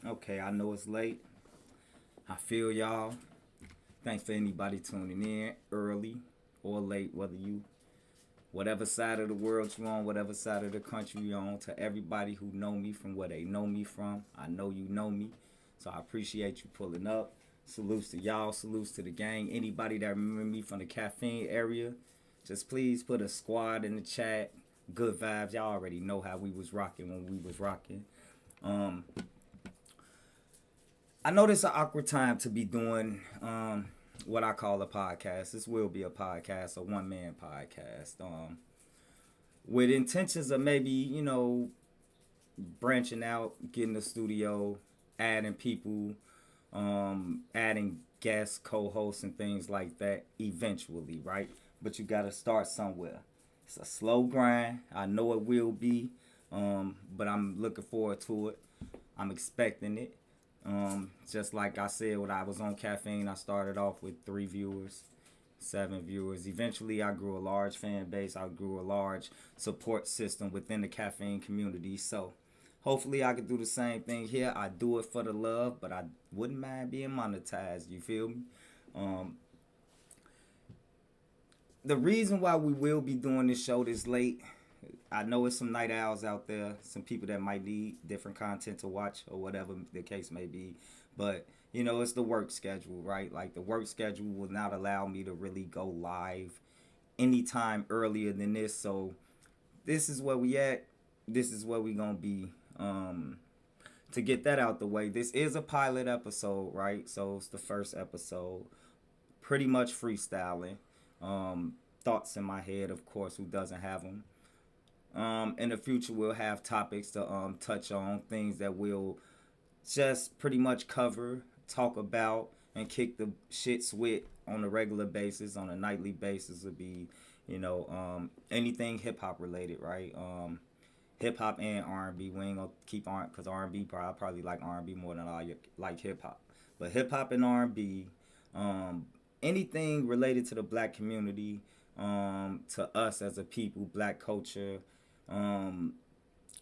Okay, I know it's late. I feel y'all. Thanks for anybody tuning in early or late, whatever side of the world you on, whatever side of the country you on. To everybody who know me from where they know me from, I know you know me, so I appreciate you pulling up. Salutes to y'all. Salutes to the gang. Anybody that remember me from the caffeine area, just please put a squad in the chat. Good vibes. Y'all already know how we was rocking when we was rocking. Um, I know this is an awkward time to be doing what I call a podcast. This will be a podcast, a one man podcast, with intentions of maybe branching out, getting a studio, adding people, adding guests, co-hosts, and things like that. Eventually, right? But you got to start somewhere. It's a slow grind. I know it will be, but I'm looking forward to it. I'm expecting it. Just like I said, when I was on caffeine, I started off with 3 viewers, 7 viewers. Eventually, I grew a large fan base. I grew a large support system within the caffeine community. So, hopefully, I can do the same thing here. I do it for the love, but I wouldn't mind being monetized. You feel me? Um, the reason why we will be doing this show this late, I know it's some night owls out there, some people that might need different content to watch or whatever the case may be. But, it's the work schedule, right? Like the work schedule will not allow me to really go live anytime earlier than this. So this is where we at. This is where we gonna be. To get that out the way, this is a pilot episode, right? So it's the first episode. Pretty much freestyling. Thoughts in my head, of course, who doesn't have them. In the future, we'll have topics to touch on, things that we'll just pretty much cover, talk about, and kick the shits with on a regular basis, on a nightly basis. Would be, anything hip hop related, right? Hip hop and R&B. We ain't gonna keep on because R&B probably like R&B more than I like hip hop. But hip hop and R&B, anything related to the black community, to us as a people, black culture, um,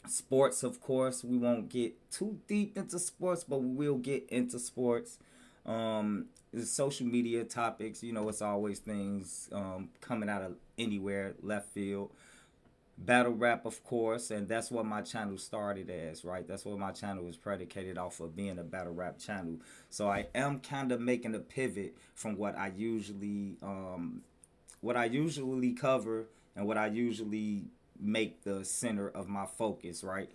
sports, of course. We won't get too deep into sports, but we will get into sports. The social media topics, it's always things coming out of anywhere, left field. Battle rap, of course, and that's what my channel started as, right? That's what my channel was predicated off of, being a battle rap channel. So I am kind of making a pivot from what I usually cover and what I usually make the center of my focus, right?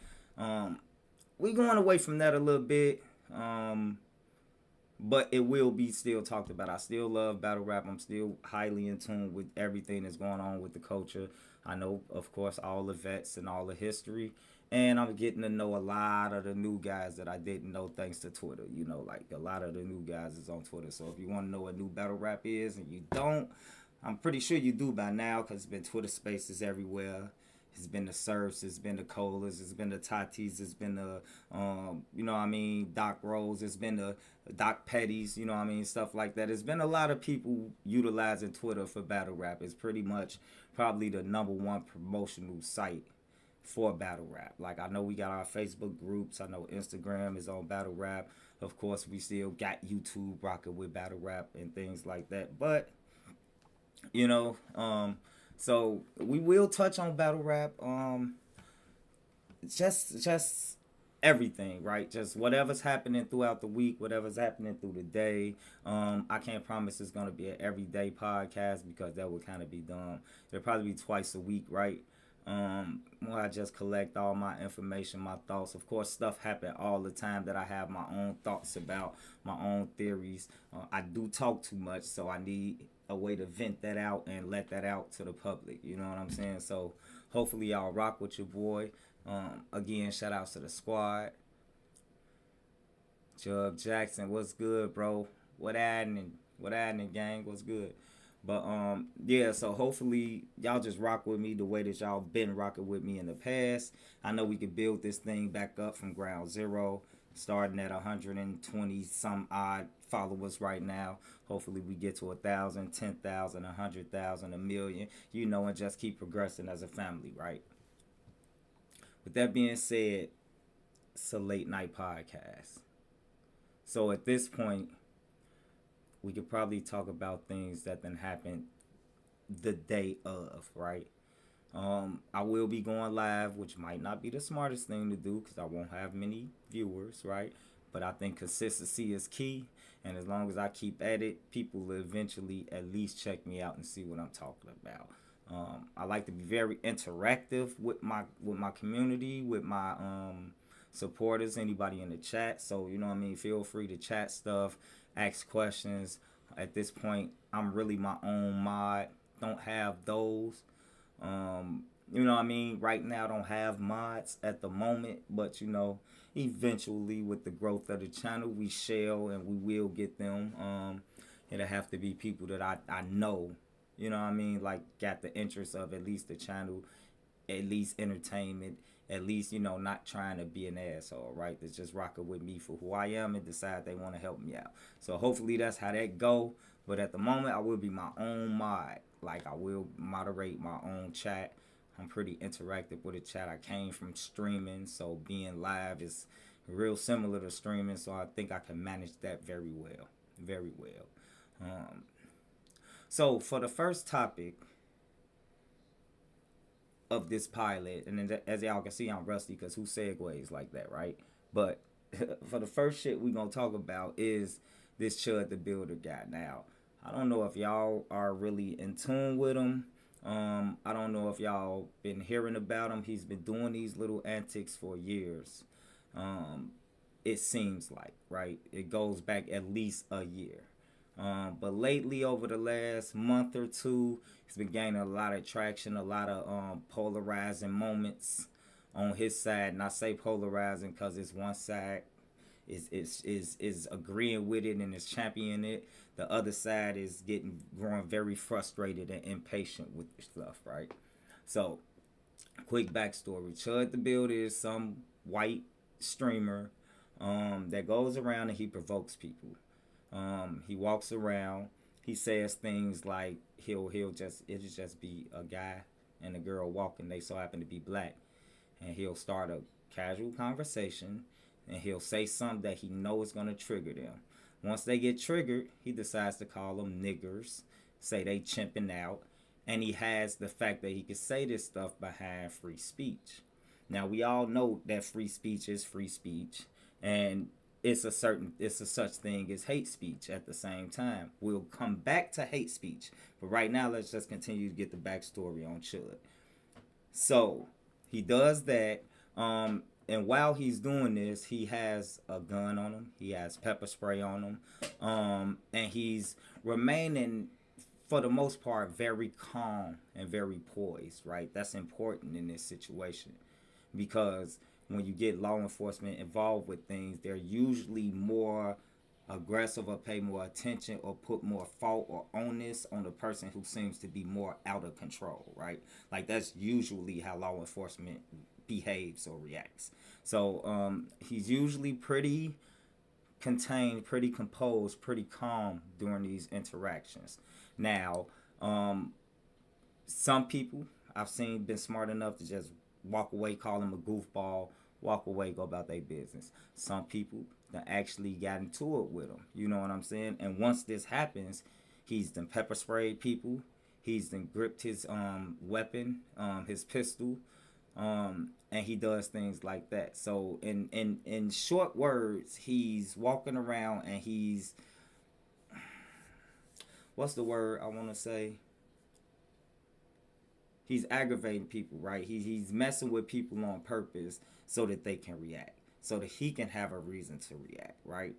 We going away from that a little bit, but it will be still talked about. I still love battle rap. I'm still highly in tune with everything that's going on with the culture. I know, of course, all the vets and all the history. And I'm getting to know a lot of the new guys that I didn't know thanks to Twitter. Like a lot of the new guys is on Twitter. So if you want to know what new battle rap is and you don't, I'm pretty sure you do by now because it's been Twitter spaces everywhere. It's been the Surfs, it's been the Colas, it's been the Tatis, it's been the, Doc Rose, it's been the Doc Petties, stuff like that. It's been a lot of people utilizing Twitter for battle rap. It's pretty much probably the number one promotional site for battle rap. Like, I know we got our Facebook groups. I know Instagram is on battle rap. Of course, we still got YouTube rocking with battle rap and things like that. But, you know, so we will touch on battle rap. Just everything, right? Just whatever's happening throughout the week, whatever's happening through the day. I can't promise it's gonna be an everyday podcast because that would kind of be dumb. It'll probably be twice a week, right? Where I just collect all my information, my thoughts. Of course, stuff happen all the time that I have my own thoughts about, my own theories. I do talk too much, so I need a way to vent that out and let that out to the public. You know what I'm saying? So hopefully y'all rock with your boy. Again, shout outs to the squad. Jug Jackson, what's good, bro? What happening? What happening, gang? What's good? But yeah, so hopefully y'all just rock with me the way that y'all been rocking with me in the past. I know we can build this thing back up from ground zero, starting at 120 some odd followers right now. Hopefully we get to 1,000, 10,000, 100,000, a million, and just keep progressing as a family, right? With that being said, it's a late night podcast. So at this point, we could probably talk about things that then happened the day of, right? I will be going live, which might not be the smartest thing to do because I won't have many viewers, right? But I think consistency is key, and as long as I keep at it, people will eventually at least check me out and see what I'm talking about. I like to be very interactive with my community, with my supporters, anybody in the chat. So you know what I mean. Feel free to chat stuff, ask questions. At this point, I'm really my own mod. Don't have those. You know what I mean? Right now, I don't have mods at the moment, but you know, eventually with the growth of the channel, we shall and we will get them. It'll have to be people that I know, you know what I mean? Like, got the interest of at least the channel, at least entertainment, at least, you know, not trying to be an asshole, right? That's just rocking with me for who I am and decide they want to help me out. So hopefully that's how that go. But at the moment, I will be my own mod. Like, I will moderate my own chat. I'm pretty interactive with the chat. I came from streaming, so being live is real similar to streaming. So I think I can manage that very well, very well. Um, so for the first topic of this pilot, and then as y'all can see, I'm rusty because who segues like that, right? But for the first shit we gonna talk about is this Chud the Builder guy. Now, I don't know if y'all are really in tune with him. I don't know if y'all been hearing about him. He's been doing these little antics for years. Um, it seems like, right? It goes back at least a year. But lately, over the last month or two, he's been gaining a lot of traction, a lot of polarizing moments on his side. And I say polarizing because it's one side is agreeing with it and is championing it. The other side is growing very frustrated and impatient with the stuff, right? So, quick backstory: Chud the Builder is some white streamer that goes around and he provokes people. He walks around. He says things like it'll just be a guy and a girl walking. They so happen to be black, and he'll start a casual conversation, and he'll say something that he knows is gonna trigger them. Once they get triggered, he decides to call them niggers, say they chimping out, and he has the fact that he can say this stuff behind free speech. Now we all know that free speech is free speech, and it's a such thing as hate speech at the same time. We'll come back to hate speech, but right now let's just continue to get the backstory on Chud. So he does that, and while he's doing this, he has a gun on him. He has pepper spray on him, and he's remaining, for the most part, very calm and very poised. Right, that's important in this situation because when you get law enforcement involved with things, they're usually more aggressive or pay more attention or put more fault or onus on the person who seems to be more out of control, right? Like that's usually how law enforcement behaves or reacts. So he's usually pretty contained, pretty composed, pretty calm during these interactions. Now, some people I've seen been smart enough to just walk away, call him a goofball, walk away, go about their business. Some people that actually got into it with him. You know what I'm saying? And once this happens, he's done pepper sprayed people. He's then gripped his weapon, his pistol, and he does things like that. So in short words, he's walking around and he's, what's the word I want to say? He's aggravating people, right? He's messing with people on purpose so that they can react, so that he can have a reason to react, right?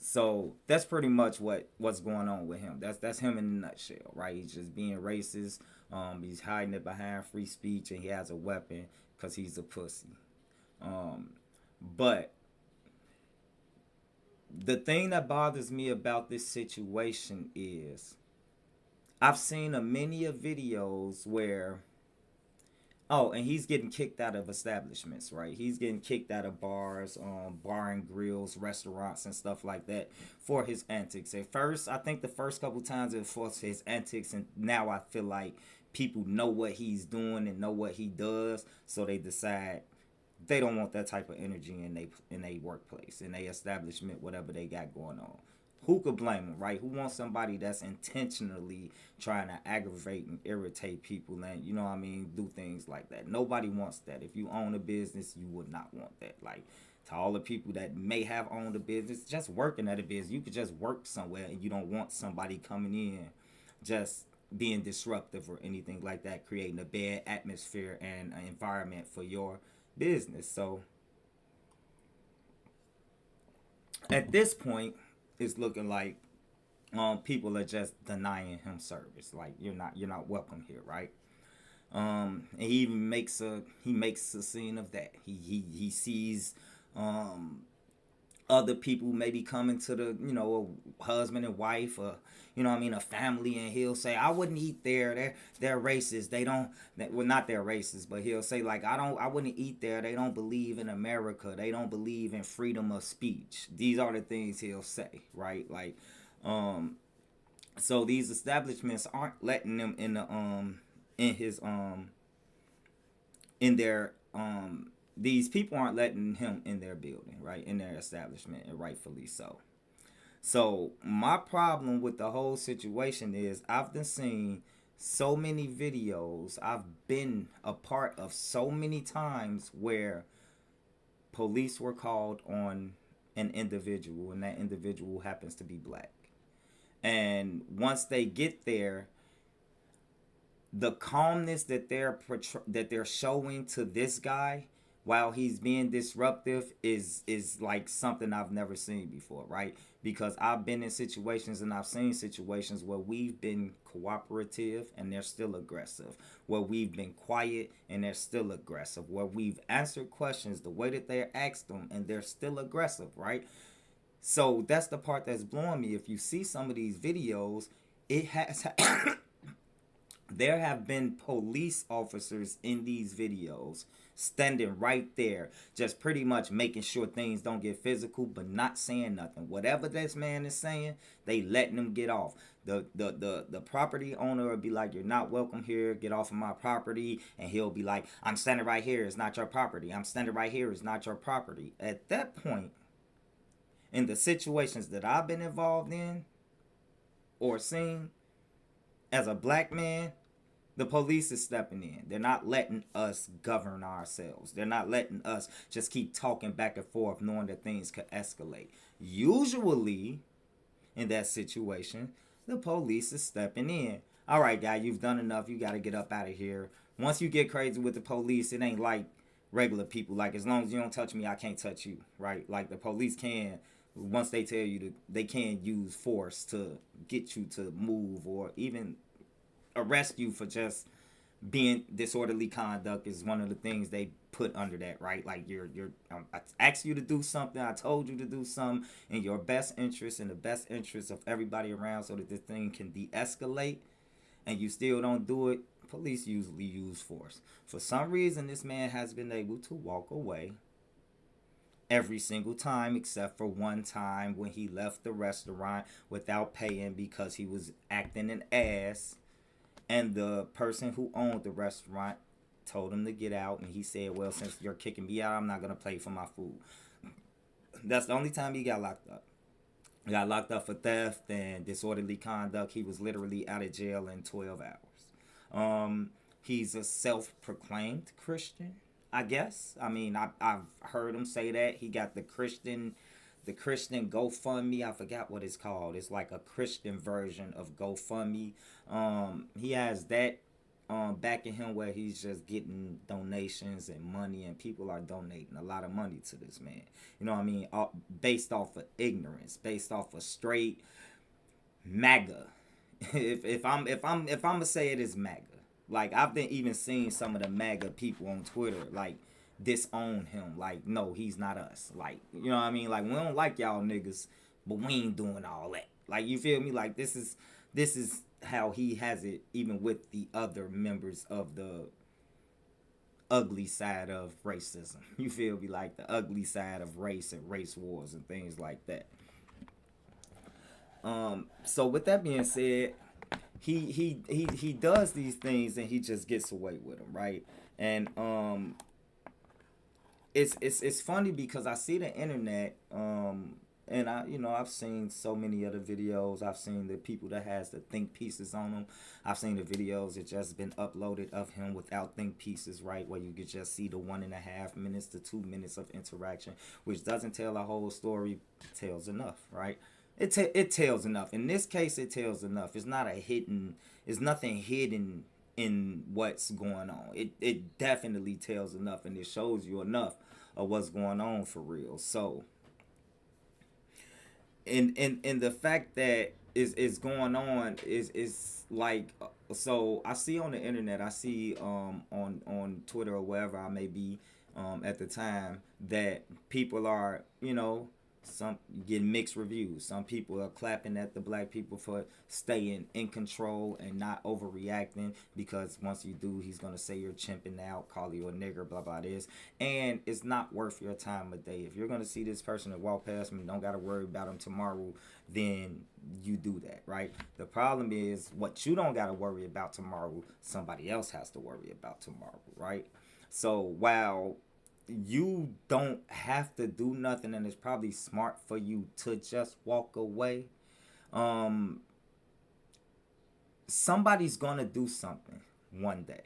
So that's pretty much what's going on with him. That's him in a nutshell, right? He's just being racist. He's hiding it behind free speech, and he has a weapon because he's a pussy. But the thing that bothers me about this situation is I've seen many of videos where, oh, and he's getting kicked out of establishments, right? He's getting kicked out of bars, bar and grills, restaurants, and stuff like that for his antics. At first, I think the first couple times it was for his antics, and now I feel like people know what he's doing and know what he does, so they decide they don't want that type of energy in they workplace, in their establishment, whatever they got going on. Who could blame them, right? Who wants somebody that's intentionally trying to aggravate and irritate people and, you know what I mean, do things like that? Nobody wants that. If you own a business, you would not want that. Like, to all the people that may have owned a business, just working at a business, you could just work somewhere and you don't want somebody coming in just being disruptive or anything like that, creating a bad atmosphere and an environment for your business. So at this point, it's looking like people are just denying him service. Like, you're not welcome here, right? And he even makes a scene of that. He sees other people maybe coming to the, a husband and wife, or, a family, and he'll say, I wouldn't eat there, they're racist, they don't, well, not they're racist, but he'll say, like, I wouldn't eat there, they don't believe in America, they don't believe in freedom of speech. These are the things he'll say, right? Like, so these establishments aren't letting them in the in his in their these people aren't letting him in their building, right, in their establishment, and rightfully so. So my problem with the whole situation is I've been seeing so many videos, I've been a part of so many times where police were called on an individual, and that individual happens to be black. And once they get there, the calmness that they're showing to this guy while he's being disruptive is like something I've never seen before, right? Because I've been in situations and I've seen situations where we've been cooperative and they're still aggressive, where we've been quiet and they're still aggressive, where we've answered questions the way that they're asked them and they're still aggressive, right? So that's the part that's blowing me. If you see some of these videos, it has there have been police officers in these videos standing right there, just pretty much making sure things don't get physical, but not saying nothing. Whatever this man is saying, they letting him get off. The property owner will be like, you're not welcome here, get off of my property. And he'll be like, I'm standing right here, it's not your property. I'm standing right here, it's not your property. At that point, in the situations that I've been involved in or seen, as a black man, the police is stepping in. They're not letting us govern ourselves. They're not letting us just keep talking back and forth, knowing that things could escalate. Usually, in that situation, the police is stepping in. All right, guy, you've done enough. You got to get up out of here. Once you get crazy with the police, it ain't like regular people. Like, as long as you don't touch me, I can't touch you, right? Like, the police can, once they tell you to, they can use force to get you to move, or even arrest you for just being disorderly conduct is one of the things they put under that, right? Like, I asked you to do something, I told you to do something in your best interest, in the best interest of everybody around, so that this thing can de-escalate, and you still don't do it. Police usually use force. For some reason, this man has been able to walk away every single time, except for one time when he left the restaurant without paying because he was acting an ass, and the person who owned the restaurant told him to get out, and he said, well, since you're kicking me out, I'm not going to pay for my food. That's the only time he got locked up. He got locked up for theft and disorderly conduct. He was literally out of jail in 12 hours. He's a self-proclaimed Christian, I guess. I mean, I've heard him say that. He got the Christian GoFundMe. I forgot what it's called. It's like a Christian version of GoFundMe. He has that backing him, where he's just getting donations and money, and people are donating a lot of money to this man. You know what I mean? Based off of ignorance, based off of straight MAGA. if I'm gonna say it is MAGA. Like, I've been even seeing some of the MAGA people on Twitter like disown him. Like, no, he's not us. Like, you know what I mean? Like, we don't like y'all niggas, but we ain't doing all that. Like, you feel me? Like, this is how he has it, even with the other members of the ugly side of racism. You feel me? Like, the ugly side of race and race wars and things like that. So with that being said, he does these things and he just gets away with them, right? And it's funny because I see the internet, and I've seen so many other videos. I've seen the people that has the think pieces on them. I've seen the videos that just been uploaded of him without think pieces, right, where you could just see the 1.5 minutes to 2 minutes of interaction, which doesn't tell a whole story. Tells enough, right? It tells enough. In this case, it tells enough. It's not a hidden. It's nothing hidden in what's going on. It definitely tells enough, and it shows you enough of what's going on for real. So, in the fact that is going on is like, so I see on the internet, I see on Twitter or wherever I may be at the time, that people are, some getting mixed reviews. Some people are clapping at the black people for staying in control and not overreacting, because once you do, he's gonna say you're chimping out, call you a nigger, blah blah this, and it's not worth your time of day. If you're gonna see this person and walk past me, don't gotta worry about him tomorrow, then you do that, right? The problem is, what you don't gotta worry about tomorrow, somebody else has to worry about tomorrow, right? So while you don't have to do nothing, and it's probably smart for you to just walk away, um somebody's gonna do something one day.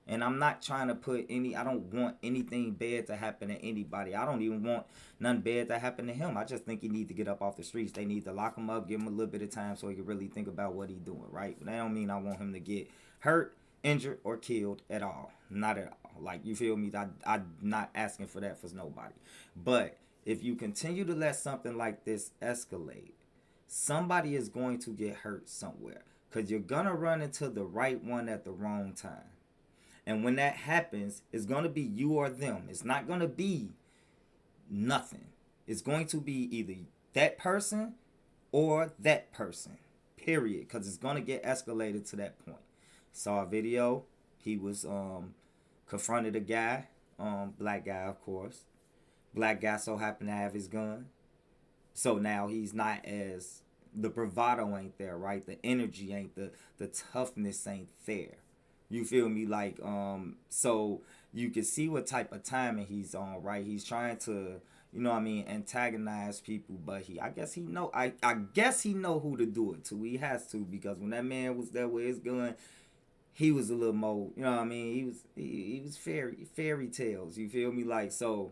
And I'm not trying to put any, I don't want anything bad to happen to anybody. I don't even want nothing bad to happen to him. I just think he need to get up off the streets. They need to lock him up, give him a little bit of time so he can really think about what he's doing, right? But that don't mean I want him to get hurt, injured, or killed at all. Not at all. Like, you feel me? I'm not asking for that for nobody. But if you continue to let something like this escalate, somebody is going to get hurt somewhere, because you're going to run into the right one at the wrong time. And when that happens, it's going to be you or them. It's not going to be nothing. It's going to be either that person or that person, period, because it's going to get escalated to that point. Saw a video. He was confronted a guy, black guy, of course. Black guy so happened to have his gun. So now he's not as, the bravado ain't there, right? The energy ain't, the toughness ain't there. You feel me? Like, so you can see what type of timing he's on, right? He's trying to, antagonize people, but I guess he know, I guess he know who to do it to. He has to, because when that man was there with his gun, he was a little more, he was fairy tales. You feel me? Like, so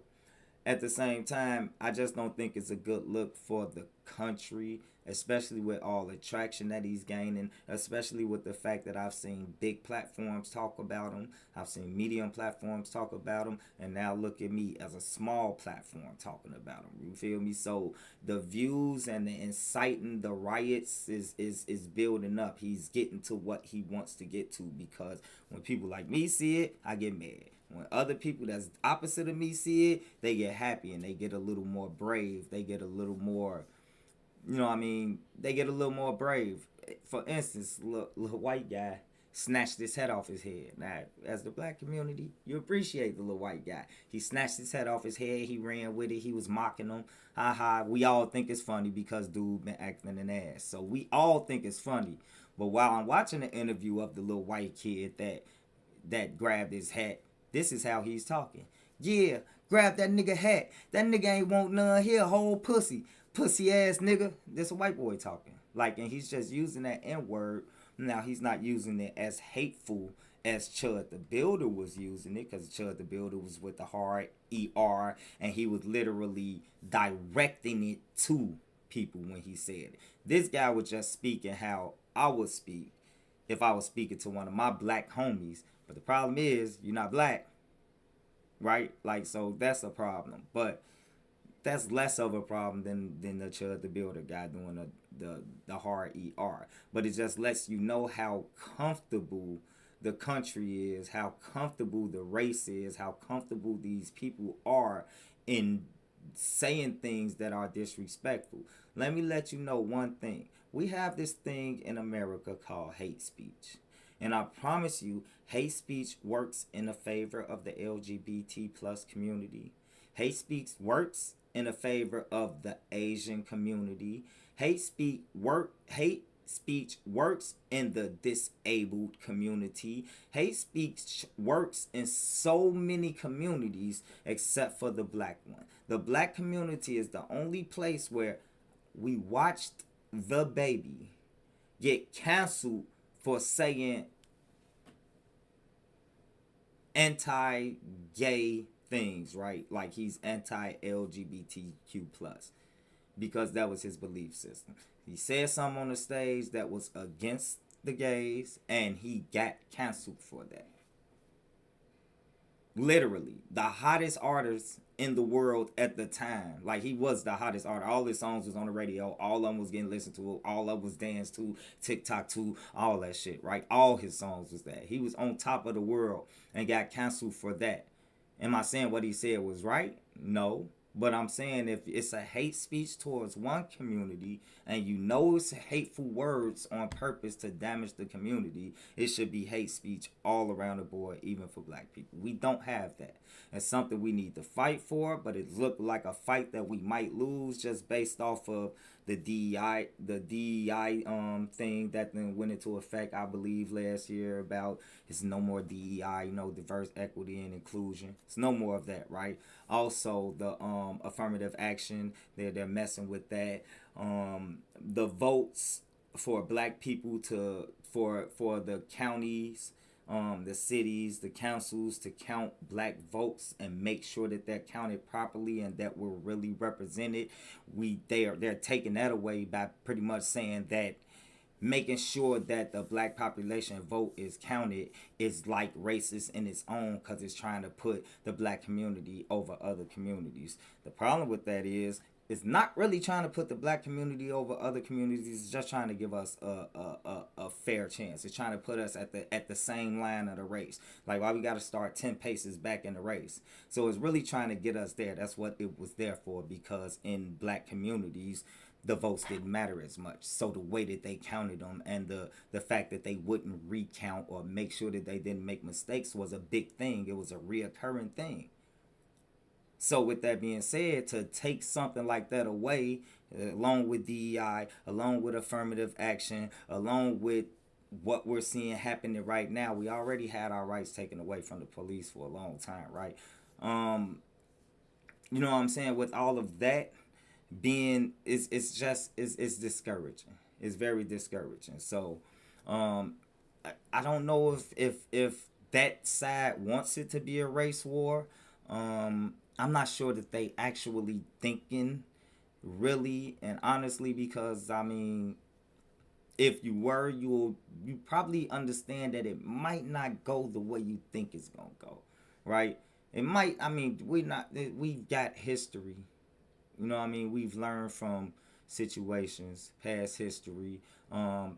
at the same time, I just don't think it's a good look for the country, especially with all the traction that he's gaining, especially with the fact that I've seen big platforms talk about him, I've seen medium platforms talk about him, and now look at me as a small platform talking about him. You feel me? So the views and the inciting the riots is building up. He's getting to what he wants to get to, because when people like me see it, I get mad. When other people that's opposite of me see it, they get happy and they get a little more brave. They get a little more, they get a little more brave. For instance, little white guy snatched his head off his head. Now, as the black community, you appreciate the little white guy. He snatched his head off his head. He ran with it. He was mocking them. Ha ha. We all think it's funny because dude been acting an ass. So we all think it's funny. But while I'm watching the interview of the little white kid that grabbed his hat, this is how he's talking. Yeah, grab that nigga hat. That nigga ain't want none here, whole pussy. Pussy ass nigga. This a white boy talking. Like, and he's just using that N-word. Now, he's not using it as hateful as Chud the Builder was using it, because Chud the Builder was with the hard ER, and he was literally directing it to people when he said it. This guy was just speaking how I would speak if I was speaking to one of my black homies. But the problem is, you're not black, right? Like, so that's a problem. But that's less of a problem than the Chud the Builder guy doing the hard ER. But it just lets you know how comfortable the country is, how comfortable the race is, how comfortable these people are in saying things that are disrespectful. Let me let you know one thing. We have this thing in America called hate speech. And I promise you, hate speech works in the favor of the LGBT plus community. Hate speech works in the favor of the Asian community. Hate speech works in the disabled community. Hate speech works in so many communities except for the black one. The black community is the only place where we watched the baby get canceled for saying anti-gay things, right? Like he's anti-LGBTQ plus because that was his belief system. He said something on the stage that was against the gays, and he got canceled for that. Literally, the hottest artist in the world at the time. Like, he was the hottest artist. All his songs was on the radio. All of them was getting listened to. All of them was danced to, TikTok to, all that shit, right? All his songs was that. He was on top of the world and got canceled for that. Am I saying what he said was right? No. But I'm saying if it's a hate speech towards one community and you know it's hateful words on purpose to damage the community, it should be hate speech all around the board, even for black people. We don't have that. It's something we need to fight for, but it looked like a fight that we might lose just based off of the DEI thing that then went into effect, I believe, last year about it's no more DEI, diverse, equity, and inclusion. It's no more of that, right? Also, the affirmative action, they're messing with that. The votes for black people for the counties, the cities, the councils to count black votes and make sure that they're counted properly and that we're really represented. They're taking that away by pretty much saying that making sure that the black population vote is counted is like racist in its own because it's trying to put the black community over other communities. The problem with that is it's not really trying to put the black community over other communities. It's just trying to give us a fair chance. It's trying to put us at the same line of the race. Like, why we got to start 10 paces back in the race. So it's really trying to get us there. That's what it was there for, because in black communities, the votes didn't matter as much. So the way that they counted them and the fact that they wouldn't recount or make sure that they didn't make mistakes was a big thing. It was a reoccurring thing. So with that being said, to take something like that away, along with DEI, along with affirmative action, along with what we're seeing happening right now, we already had our rights taken away from the police for a long time, right? You know what I'm saying? With all of that being, it's discouraging. It's very discouraging. So I don't know if that side wants it to be a race war. I'm not sure that they actually thinking really and honestly, because I mean, if you were, you probably understand that it might not go the way you think it's gonna go, right? It might. I mean, we've got history. You know what I mean? We've learned from situations, past history,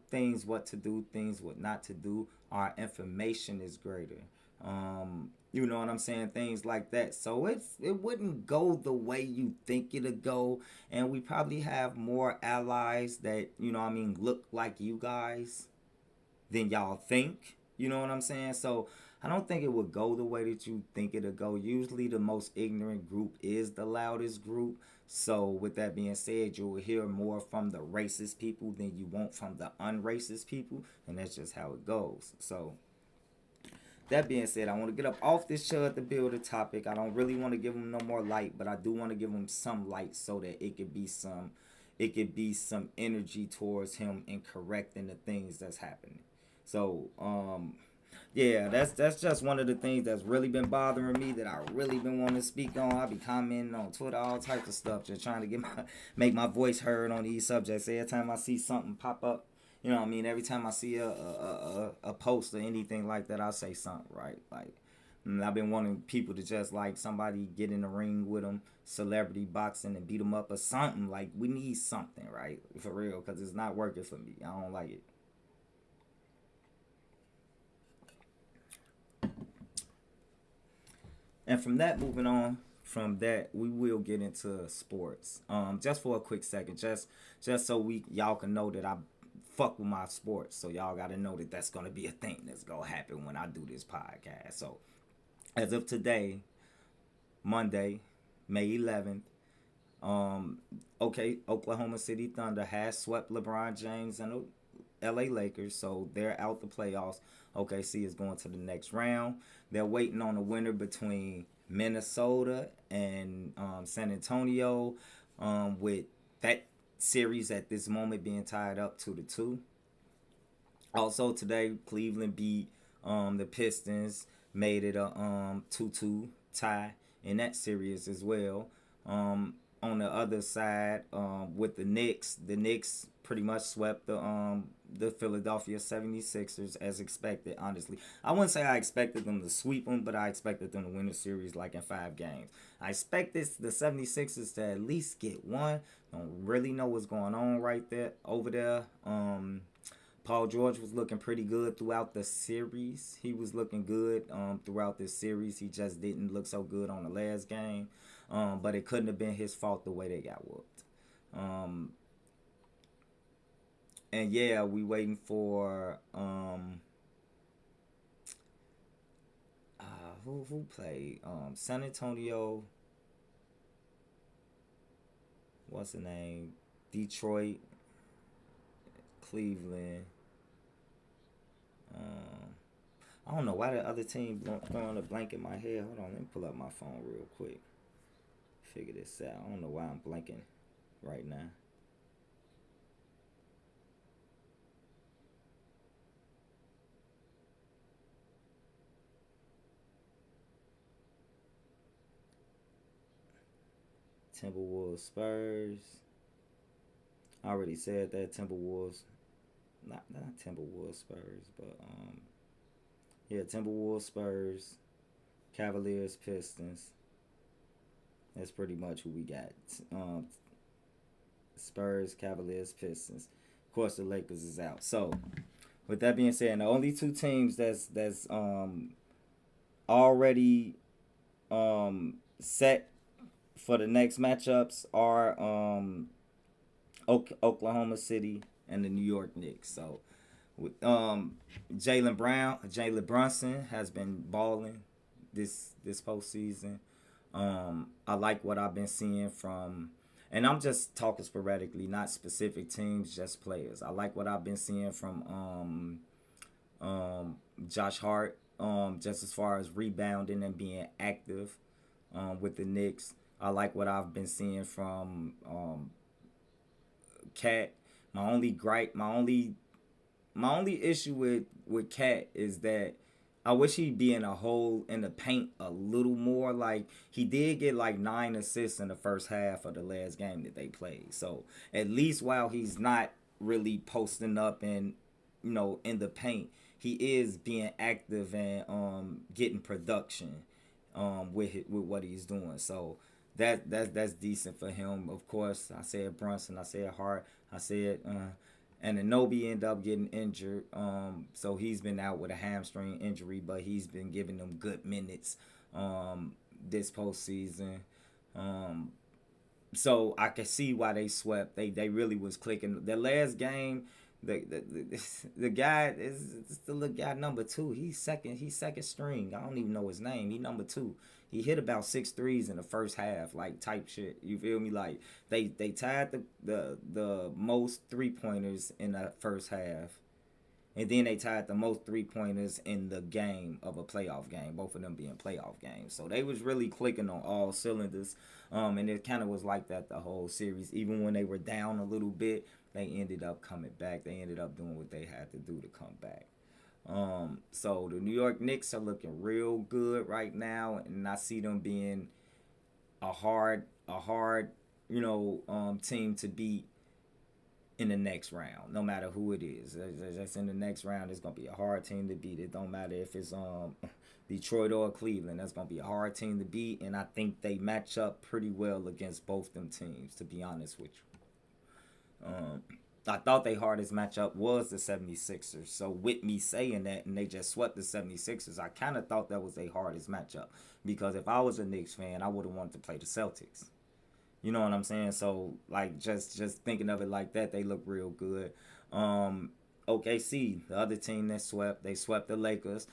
things what to do, things what not to do. Our information is greater. You know what I'm saying? Things like that. So it wouldn't go the way you think it'll go. And we probably have more allies that, look like you guys than y'all think. You know what I'm saying? So I don't think it would go the way that you think it'll go. Usually the most ignorant group is the loudest group. So with that being said, you'll hear more from the racist people than you won't from the unracist people. And that's just how it goes. So that being said, I want to get up off this chud to build a topic. I don't really want to give them no more light, but I do want to give him some light so that it could be some energy towards him in correcting the things that's happening. So, yeah, that's just one of the things that's really been bothering me that I really been wanting to speak on. I be commenting on Twitter, all types of stuff, just trying to make my voice heard on these subjects. Every time I see something pop up, you know what I mean? Every time I see a post or anything like that, I'll say something, right? Like, I've been wanting people to just, like, somebody get in the ring with them, celebrity boxing, and beat them up or something. Like, we need something, right? For real, because it's not working for me. I don't like it. And from that, moving on from that, we will get into sports. Just for a quick second, just so y'all can know that I fuck with my sports. So y'all got to know that that's gonna be a thing that's gonna happen when I do this podcast. So as of today, Monday, May 11th, Oklahoma City Thunder has swept LeBron James and LA Lakers, so they're out the playoffs. OKC is going to the next round. They're waiting on a winner between Minnesota and San Antonio, with that series at this moment being tied up 2-2. Also today, Cleveland beat the Pistons, made it a 2-2 tie in that series as well. On the other side, with the Knicks pretty much swept the Philadelphia 76ers as expected, honestly. I wouldn't say I expected them to sweep them, but I expected them to win the series like in 5 games. I expect the 76ers to at least get one. Don't really know what's going on right there over there. Paul George was looking pretty good throughout the series. He was looking good throughout this series. He just didn't look so good on the last game. But it couldn't have been his fault the way they got whooped. And yeah, we waiting for who played San Antonio. What's the name? Detroit, Cleveland. I don't know why the other team throwing a blank in my head. Hold on, let me pull up my phone real quick. Figure this out. I don't know why I'm blanking right now. Timberwolves, Spurs. I already said that. Timberwolves, not Timberwolves, Spurs, but yeah, Timberwolves, Spurs, Cavaliers, Pistons. That's pretty much who we got. Spurs, Cavaliers, Pistons. Of course, the Lakers is out. So, with that being said, the only two teams that's already set for the next matchups are Oklahoma City and the New York Knicks. So, with Jalen Brunson has been balling this postseason. I like what I've been seeing from, and I'm just talking sporadically, not specific teams, just players. I like what I've been seeing from Josh Hart, just as far as rebounding and being active with the Knicks. I like what I've been seeing from Cat. My only issue with Cat is that I wish he'd be in a hole in the paint a little more. Like, he did get like 9 assists in the first half of the last game that they played. So at least while he's not really posting up and in the paint, he is being active and getting production with what he's doing. So that's decent for him. Of course, I said Brunson, I said Hart, I said and Anobi ended up getting injured. So he's been out with a hamstring injury, but he's been giving them good minutes this postseason. So I can see why they swept. They really was clicking. The last game, the guy is the little guy number 2. He's second string. I don't even know his name. He number 2. He hit about 6 threes in the first half, like type shit. You feel me? Like they tied the most 3-pointers in the first half, and then they tied the most 3-pointers in the game of a playoff game. Both of them being playoff games, so they was really clicking on all cylinders. And it kind of was like that the whole series. Even when they were down a little bit, they ended up coming back. They ended up doing what they had to do to come back. So the New York Knicks are looking real good right now, and I see them being a hard, team to beat in the next round, no matter who it is. That's in the next round. It's gonna be a hard team to beat. It don't matter if it's Detroit or Cleveland. That's gonna be a hard team to beat, and I think they match up pretty well against both them teams. To be honest with you. I thought their hardest matchup was the 76ers. So with me saying that and they just swept the 76ers, I kind of thought that was their hardest matchup. Because if I was a Knicks fan, I would have wanted to play the Celtics. You know what I'm saying? So, like, just thinking of it like that, they look real good. OKC, the other team that swept, they swept the Lakers.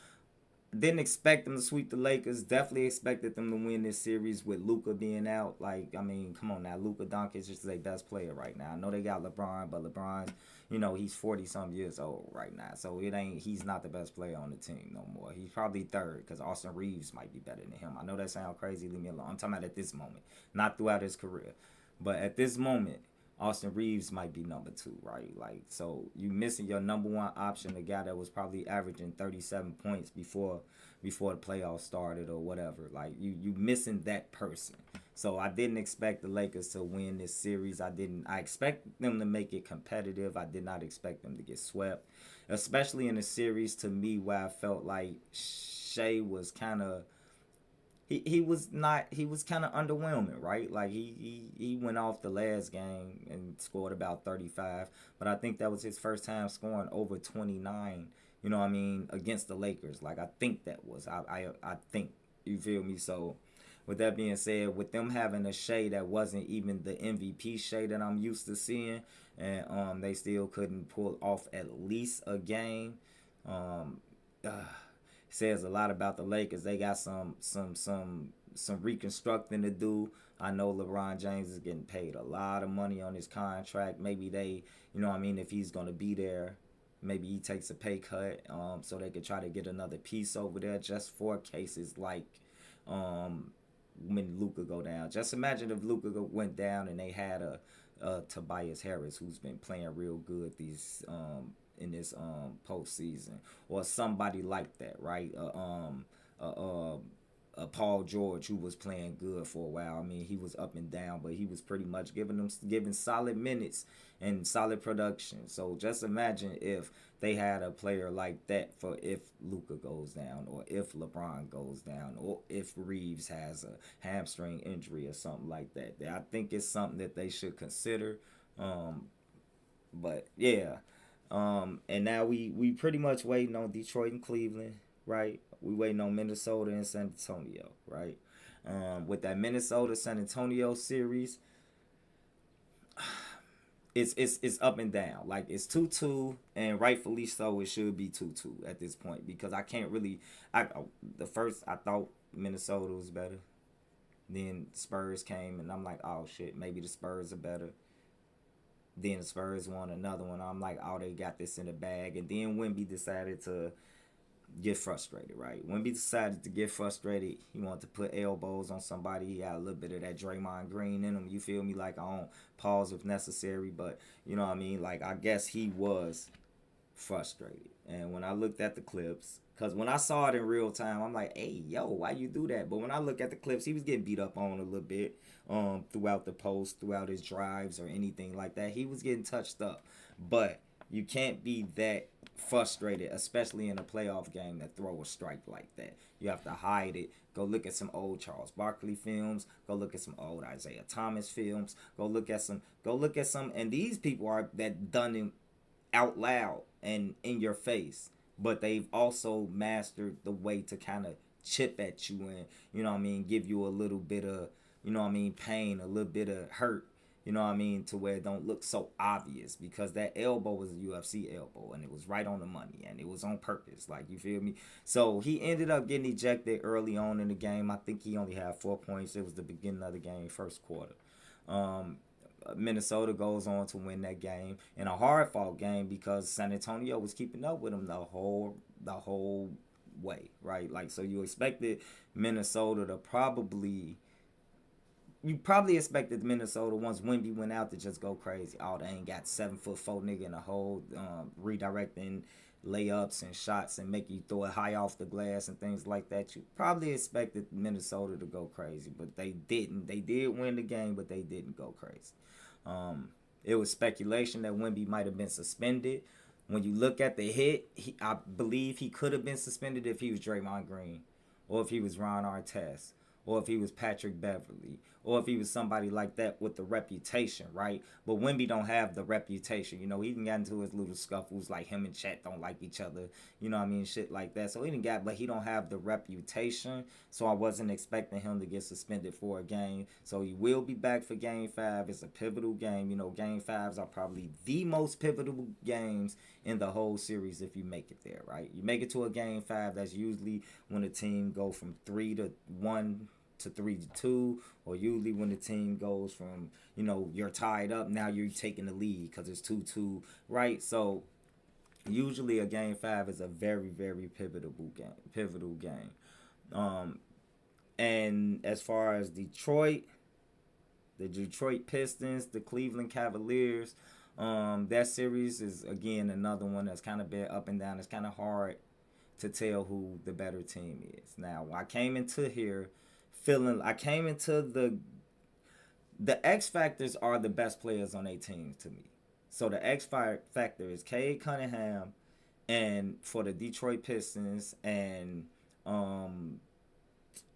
Didn't expect them to sweep the Lakers. Definitely expected them to win this series with Luka being out. Like, I mean, come on now, Luka Doncic is their best player right now. I know they got LeBron, but LeBron's, he's 40 some years old right now, so he's not the best player on the team no more. He's probably third because Austin Reeves might be better than him. I know that sounds crazy. Leave me alone. I'm talking about at this moment, not throughout his career, but at this moment. Austin Reeves might be number two, right? Like, so you missing your number one option, the guy that was probably averaging 37 points before the playoffs started or whatever. Like, you missing that person. So I didn't expect the Lakers to win this series. I expect them to make it competitive. I did not expect them to get swept, especially in a series to me where I felt like Shea was kind of he was not he was kind of underwhelming, right? Like he went off the last game and scored about 35, but I think that was his first time scoring over 29. You know what I mean, against the Lakers. Like, I think that was I think, you feel me. So with that being said, with them having a Shea that wasn't even the MVP Shea that I'm used to seeing, and they still couldn't pull off at least a game. Um, Says a lot about the Lakers. They got some reconstructing to do. I know LeBron James is getting paid a lot of money on his contract. Maybe they, if he's gonna be there, maybe he takes a pay cut, so they could try to get another piece over there just for cases like, when Luka go down. Just imagine if Luka went down and they had a Tobias Harris who's been playing real good in this postseason, or somebody like that, right? Paul George, who was playing good for a while. I mean, he was up and down, but he was pretty much giving solid minutes and solid production. So just imagine if they had a player like that for if Luka goes down, or if LeBron goes down, or if Reeves has a hamstring injury or something like that. I think it's something that they should consider. But yeah. And now we pretty much waiting on Detroit and Cleveland, right? We waiting on Minnesota and San Antonio, right? With that Minnesota San Antonio series, it's up and down. Like, it's 2-2, and rightfully so. It should be 2-2 at this point, because I can't really. I thought Minnesota was better. Then Spurs came, and I'm like, oh shit, maybe the Spurs are better. Then the Spurs won another one. I'm like, oh, they got this in the bag. And then Wemby decided to get frustrated, right? Wemby decided to get frustrated. He wanted to put elbows on somebody. He had a little bit of that Draymond Green in him. You feel me? Like, I don't pause if necessary. But, you know what I mean? Like, I guess he was frustrated. And when I looked at the clips, because when I saw it in real time, I'm like, hey, yo, why you do that? But when I look at the clips, he was getting beat up on a little bit throughout the post, throughout his drives or anything like that. He was getting touched up. But you can't be that frustrated, especially in a playoff game, that throw a strike like that. You have to hide it. Go look at some old Charles Barkley films. Go look at some old Isaiah Thomas films. Go look at some. And these people are that done it out loud and in your face, but they've also mastered the way to kind of chip at you and, give you a little bit of, pain, a little bit of hurt, to where it don't look so obvious, because that elbow was a UFC elbow and it was right on the money and it was on purpose. Like, you feel me? So he ended up getting ejected early on in the game. I think he only had 4 points. It was the beginning of the game, first quarter. Minnesota goes on to win that game in a hard fought game, because San Antonio was keeping up with them the whole way, right? Like, so you expected Minnesota to expected Minnesota, once Wemby went out, to just go crazy. Oh, they ain't got 7'4" nigga in the hole, redirecting layups and shots and make you throw it high off the glass and things like that. You probably expected Minnesota to go crazy, but they didn't. They did win the game, but they didn't go crazy. It was speculation that Wemby might have been suspended. When you look at the hit, I believe he could have been suspended if he was Draymond Green, or if he was Ron Artest, or if he was Patrick Beverly, or if he was somebody like that with the reputation, right? But Wemby don't have the reputation. You know, he even got into his little scuffles, like him and Chet don't like each other. You know what I mean? Shit like that. So he didn't got, but he don't have the reputation. So I wasn't expecting him to get suspended for a game. So he will be back for Game 5. It's a pivotal game. You know, Game 5s are probably the most pivotal games in the whole series if you make it there, right? You make it to a Game 5, that's usually when a team go from 3-1 to 3-2, or usually when the team goes from, you know, you're tied up, now you're taking the lead because it's 2-2, right? So usually a Game 5 is a very, very pivotal game. um and as far as the Detroit Pistons, the Cleveland Cavaliers, that series is again another one that's kind of been up and down. It's kind of hard to tell who the better team is. Now, I came into here feeling, I came into the X factors are the best players on a team to me. So the X factor is Cade Cunningham, and for the Detroit Pistons, and um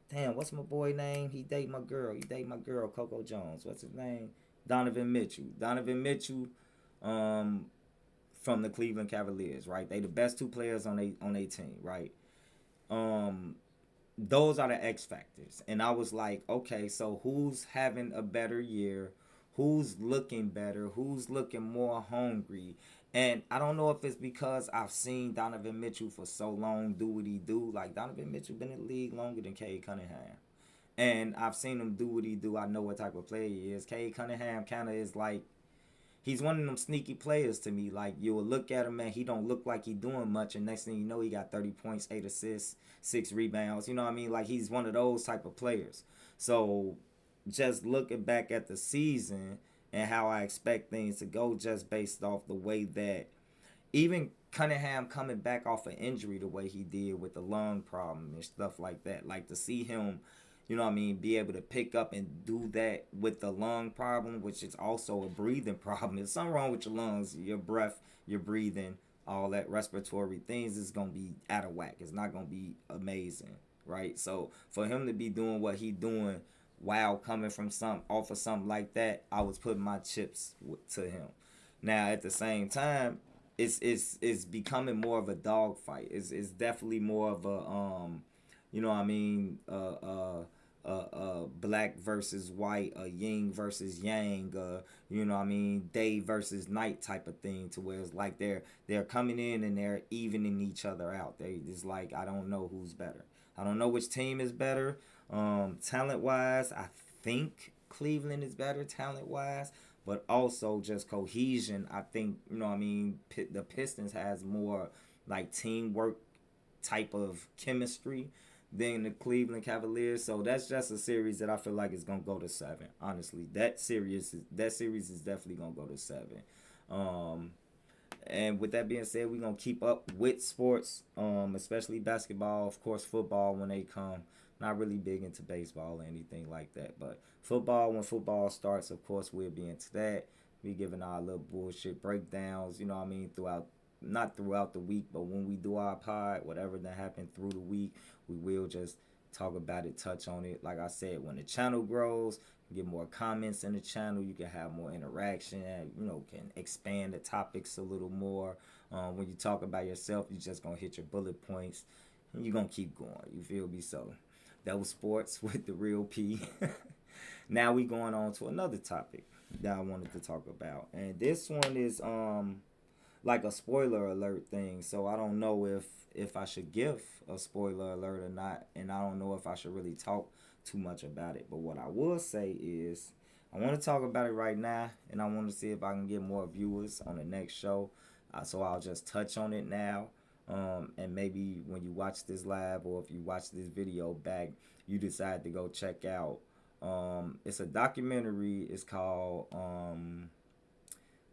damn, what's my boy name? He date my girl. He date my girl, Coco Jones. What's his name? Donovan Mitchell. Donovan Mitchell, um, from the Cleveland Cavaliers, right? They the best two players on a team, right? Um, those are the X factors. And I was like, okay, so who's having a better year? Who's looking better? Who's looking more hungry? And I don't know if it's because I've seen Donovan Mitchell for so long do what he do. Like Donovan Mitchell been in the league longer than Cade Cunningham. And I've seen him do what he do. I know what type of player he is. Cade Cunningham kind of is like, he's one of them sneaky players to me. Like you will look at him, man, he don't look like he doing much, and next thing you know, he got 30 points, 8 assists, 6 rebounds. You know what I mean? Like he's one of those type of players. So just looking back at the season and how I expect things to go, just based off the way that even Cunningham coming back off an injury the way he did with the lung problem and stuff like that. Like to see him, you know what I mean, be able to pick up and do that with the lung problem, which is also a breathing problem. There's something wrong with your lungs, your breath, your breathing, all that respiratory things is gonna be out of whack. It's not gonna be amazing, right? So for him to be doing what he doing while coming from some off of something like that, I was putting my chips to him. Now at the same time, it's becoming more of a dog fight. It's definitely more of a you know what I mean, black versus white, a yin versus yang, you know what I mean, day versus night type of thing, to where it's like they're coming in and they're evening each other out. They just like, I don't know who's better. I don't know which team is better. Talent wise, I think Cleveland is better talent wise, but also just cohesion. I think, you know what I mean, the Pistons has more like teamwork type of chemistry than the Cleveland Cavaliers. So that's just a series that I feel like is gonna go to 7. Honestly, that series is definitely gonna go to 7. Um, and with that being said, we're gonna keep up with sports, especially basketball, of course, football when they come. Not really big into baseball or anything like that, but football, when football starts, of course, we'll be into that. We giving our little bullshit breakdowns, you know what I mean, throughout, not throughout the week, but when we do our pod, whatever that happened through the week, we will just talk about it, touch on it. Like I said, when the channel grows, get more comments in the channel, you can have more interaction, you know, can expand the topics a little more. When you talk about yourself, you just gonna hit your bullet points and you're gonna keep going, you feel me? So that was sports with the real P. Now we going on to another topic that I wanted to talk about, and this one is like a spoiler alert thing. So I don't know if I should give a spoiler alert or not, and I don't know if I should really talk too much about it. But what I will say is I want to talk about it right now, and I want to see if I can get more viewers on the next show. So I'll just touch on it now. And maybe when you watch this live, or if you watch this video back, you decide to go check out. It's a documentary. It's called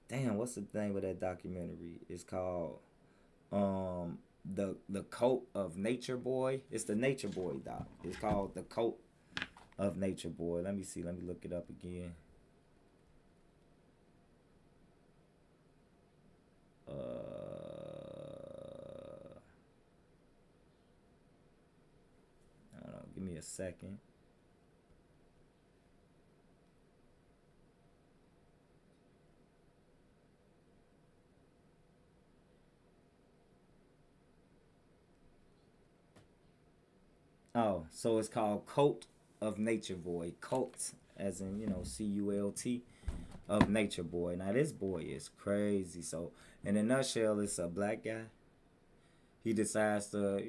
damn, what's the name of that documentary? It's called the Coat of Nature Boy. It's the Nature Boy doc. It's called the Coat of Nature Boy. Let me see. Let me look it up again. I don't know. Give me a second. Oh, so it's called Cult of Nature Boy. Cult, as in, CULT, of Nature Boy. Now, this boy is crazy. So, in a nutshell, it's a black guy. He decides to,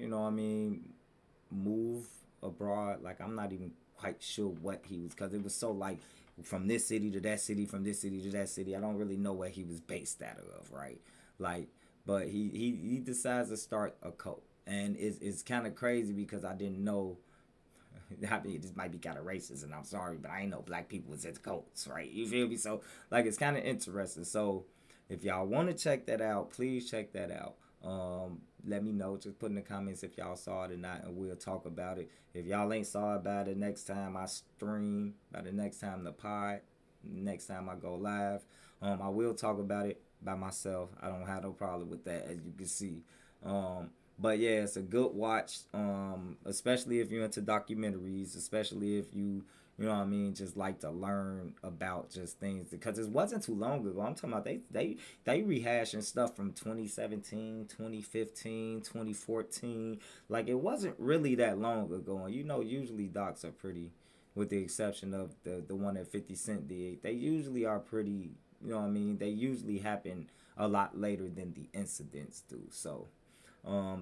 move abroad. Like, I'm not even quite sure what he was, because it was so like from this city to that city, from this city to that city. I don't really know where he was based out of, right? Like, but he decides to start a cult. And it's kind of crazy because I didn't know. I mean, this might be kind of racist, and I'm sorry, but I ain't know black people was into cults, right? You feel me? So, like, it's kind of interesting. So, if y'all want to check that out, please check that out. Let me know. Just put in the comments if y'all saw it or not, and we'll talk about it. If y'all ain't saw about it next time I stream, by the next time the pod, next time I go live, I will talk about it by myself. I don't have no problem with that, as you can see. But yeah, it's a good watch, especially if you're into documentaries, especially if you know what I mean, just like to learn about just things, because it wasn't too long ago. I'm talking about they rehashing stuff from 2017, 2015, 2014. Like, it wasn't really that long ago. And usually docs are pretty, with the exception of the one that 50 Cent did. They usually are pretty, you know what I mean? They usually happen a lot later than the incidents do. So,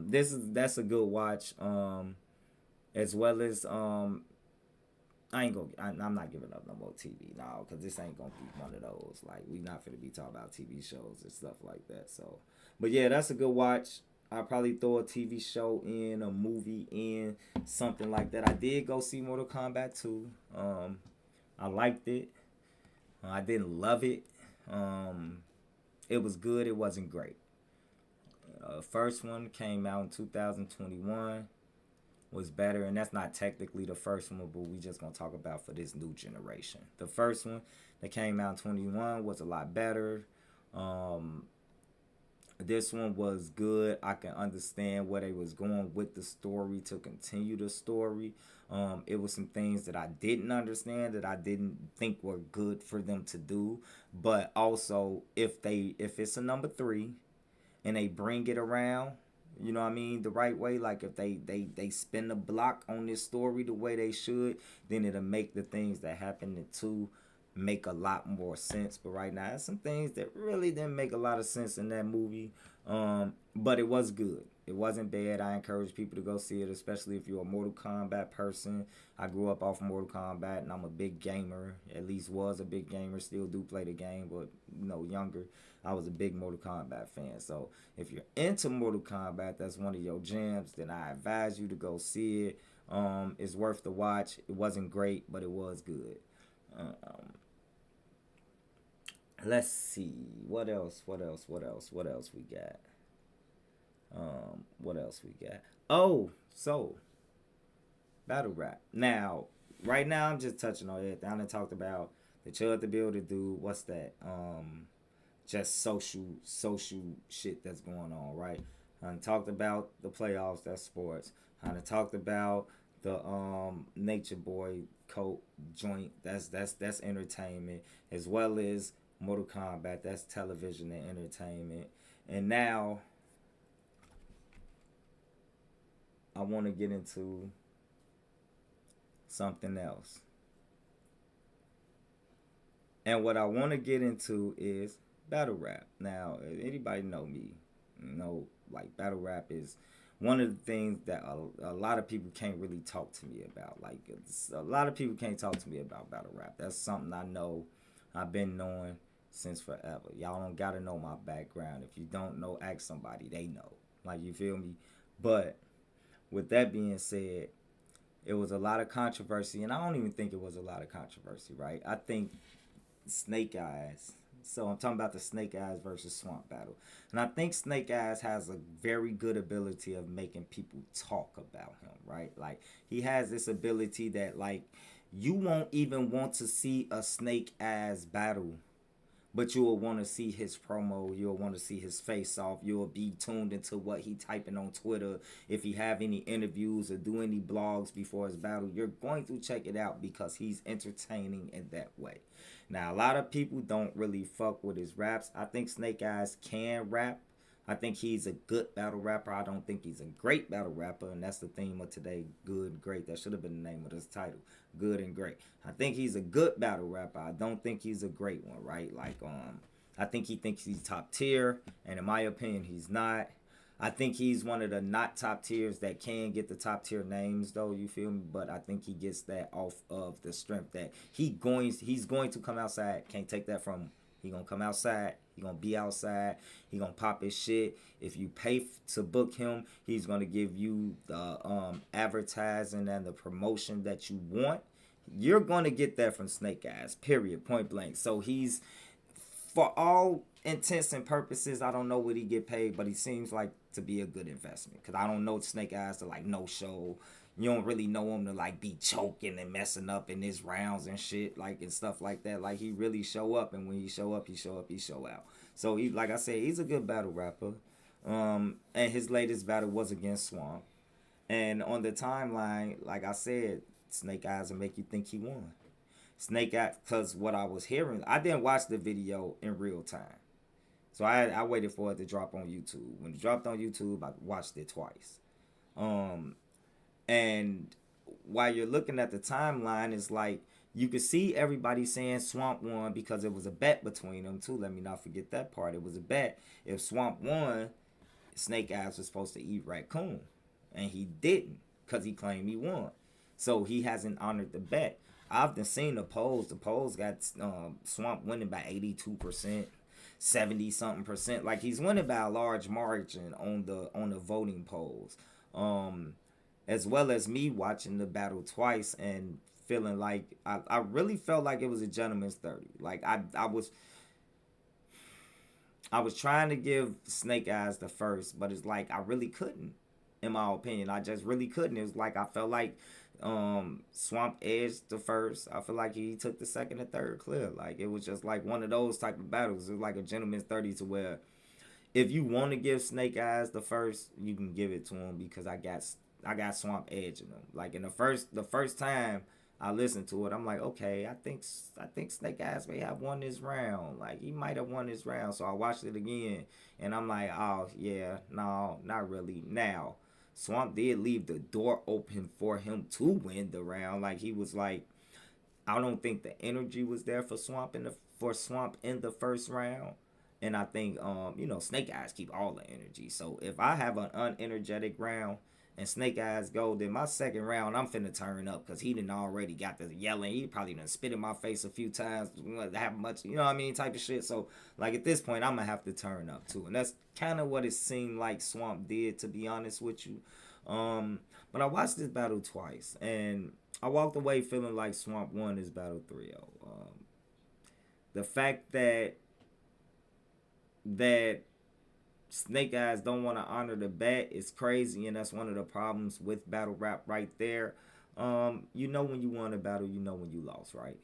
that's a good watch. As well as I'm not giving up no more TV now, because this ain't gonna be one of those. Like, we not gonna be talking about TV shows and stuff like that. So, but yeah, that's a good watch. I'll probably throw a TV show in, a movie in, something like that. I did go see Mortal Kombat 2. I liked it. I didn't love it. It was good. It wasn't great. First one came out in 2021, was better, and that's not technically the first one, but we just gonna talk about for this new generation. The first one that came out in 21 was a lot better. This one was good. I can understand where they was going with the story to continue the story. It was some things that I didn't understand, that I didn't think were good for them to do. But also, if it's a number three and they bring it around, you know what I mean, the right way, like if they spin the block on this story the way they should, then it'll make the things that happen in two make a lot more sense. But right now, there's some things that really didn't make a lot of sense in that movie. But it was good. It wasn't bad. I encourage people to go see it, especially if you're a Mortal Kombat person. I grew up off of Mortal Kombat, and I'm a big gamer. At least was a big gamer. Still do play the game, but younger. I was a big Mortal Kombat fan. So if you're into Mortal Kombat, that's one of your jams, then I advise you to go see it. It's worth the watch. It wasn't great, but it was good. Let's see. What else? What else? What else? What else we got? What else we got? Oh, so battle rap. Now, right now, I'm just touching on it. I done talked about the chud the builder dude. What's that? Just social shit that's going on, right? I done talked about the playoffs. That's sports. I done talked about the Nature Boy coat joint. That's entertainment, as well as Mortal Kombat. That's television and entertainment. And now I want to get into something else. And what I want to get into is battle rap. Now, anybody know me, like, battle rap is one of the things that a lot of people can't really talk to me about. Like, a lot of people can't talk to me about battle rap. That's something I know. I've been knowing since forever. Y'all don't gotta know my background. If you don't know, ask somebody. They know. Like, you feel me? But with that being said, it was a lot of controversy, and I don't even think it was a lot of controversy, right? I think Snake Eyes. So I'm talking about the Snake Eyes versus Swamp battle. And I think Snake Eyes has a very good ability of making people talk about him, right? Like, he has this ability that, like, you won't even want to see a Snake Eyes battle, but you will want to see his promo. You'll want to see his face off. You'll be tuned into what he typing on Twitter. If he have any interviews or do any blogs before his battle, you're going to check it out because he's entertaining in that way. Now, a lot of people don't really fuck with his raps. I think Snake Eyes can rap. I think he's a good battle rapper. I don't think he's a great battle rapper, and that's the theme of today, good and great. That should have been the name of this title, good and great. I think he's a good battle rapper. I don't think he's a great one, right? I think he thinks he's top tier, and in my opinion, he's not. I think he's one of the not top tiers that can get the top tier names though, you feel me? But I think he gets that off of the strength that he's going to come outside. Can't take that from him. He gonna come outside. He gonna be outside. He gonna pop his shit. If you pay to book him, he's gonna give you the advertising and the promotion that you want. You're gonna get that from Snake Eyes. Period. Point blank. So he's, for all intents and purposes, I don't know what he get paid, but he seems like to be a good investment. Cause I don't know Snake Eyes to like no show. You don't really know him to like be choking and messing up in his rounds and shit, like, and stuff like that. Like, he really show up, and when he show up, he show up, he show out. So he, like I said, he's a good battle rapper. And his latest battle was against Swamp. And on the timeline, like I said, Snake Eyes will make you think he won. Snake Eyes, because what I was hearing, I didn't watch the video in real time. So I waited for it to drop on YouTube. When it dropped on YouTube, I watched it twice. And while you're looking at the timeline, it's like you could see everybody saying Swamp won because it was a bet between them too. Let me not forget that part. It was a bet. If Swamp won, Snake Eyes was supposed to eat Raccoon. And he didn't because he claimed he won. So he hasn't honored the bet. I've seen the polls. The polls got Swamp winning by 82%, 70 something percent. Like, he's winning by a large margin on the voting polls. As well as me watching the battle twice and feeling like I really felt like it was a gentleman's 30. Like, I was trying to give Snake Eyes the first, but it's like I really couldn't. In my opinion, I just really couldn't. It was like I felt like Swamp edged the first. I feel like he took the second and third clear. Like, it was just like one of those type of battles. It was like a gentleman's 30 to where if you want to give Snake Eyes the first, you can give it to him because I got Swamp edging him. Like, in the first time I listened to it, I'm like, okay, I think Snake Eyes may have won this round. Like, he might have won this round. So I watched it again, and I'm like, oh yeah, no, not really. Now, Swamp did leave the door open for him to win the round. Like, he was like, I don't think the energy was there for Swamp in the first round. And I think Snake Eyes keep all the energy. So if I have an unenergetic round and Snake Eyes go, then my second round I'm finna turn up because he done already got the yelling. He probably done spit in my face a few times, have much, you know what I mean, type of shit. So, like, at this point, I'm gonna have to turn up too, and that's kind of what it seemed like Swamp did, to be honest with you. But I watched this battle twice, and I walked away feeling like Swamp won this battle 3-0. The fact that Snake Eyes don't want to honor the bet is crazy, and that's one of the problems with battle rap right there. You know when you won a battle, you know when you lost, right?